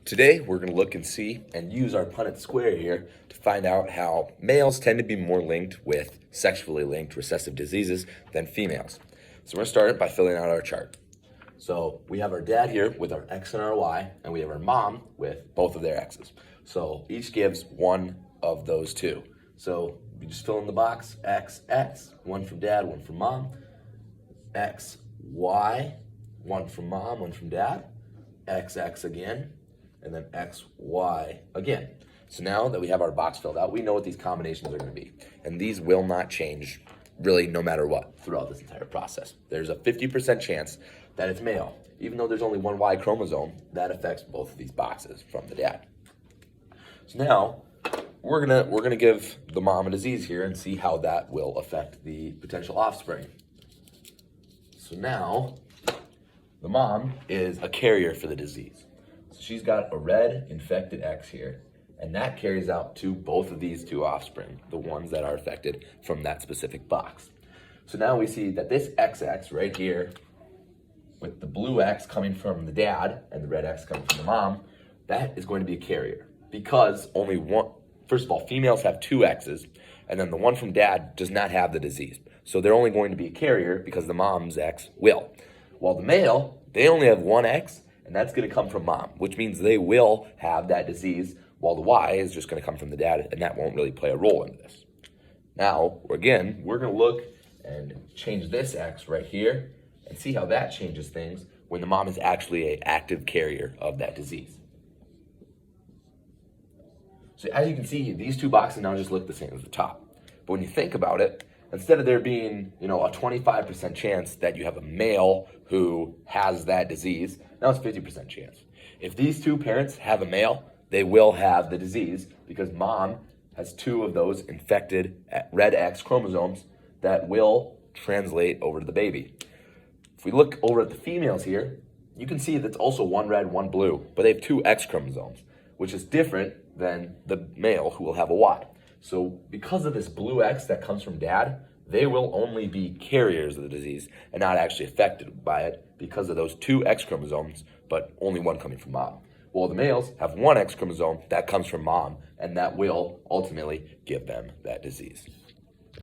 Today, we're going to look and see and use our Punnett square here to find out how males tend to be more linked with sexually linked recessive diseases than females. So we're going to start by filling out our chart. So we have our dad here with our X and our Y, and we have our mom with both of their X's. So each gives one of those two. So we just fill in the box, X, X, one from dad, one from mom, X, Y, one from mom, one from dad, X, X again, and then X, Y again. So now that we have our box filled out, we know what these combinations are going to be. And these will not change really no matter what throughout this entire process. There's a 50% chance that it's male. Even though there's only one Y chromosome, that affects both of these boxes from the dad. So now we're gonna give the mom a disease here and see how that will affect the potential offspring. So now the mom is a carrier for the disease. So she's got a red infected X here, and that carries out to both of these two offspring, the ones that are affected from that specific box. So now we see that this XX right here, with the blue X coming from the dad and the red X coming from the mom, that is going to be a carrier because only one, first of all, females have two X's, and then the one from dad does not have the disease. So they're only going to be a carrier because the mom's X will. While the male, they only have one X, and that's going to come from mom, which means they will have that disease, while the Y is just going to come from the dad, and that won't really play a role in this. Now, again, we're going to look and change this X right here and see how that changes things when the mom is actually an active carrier of that disease. So as you can see, these two boxes now just look the same as the top. But when you think about it, instead of there being, a 25% chance that you have a male who has that disease, now it's 50% chance. If these two parents have a male, they will have the disease because mom has two of those infected red X chromosomes that will translate over to the baby. If we look over at the females here, you can see that's also one red, one blue, but they have two X chromosomes, which is different than the male who will have a Y. So because of this blue X that comes from dad, they will only be carriers of the disease and not actually affected by it because of those two X chromosomes, but only one coming from mom. Well, the males have one X chromosome that comes from mom, and that will ultimately give them that disease.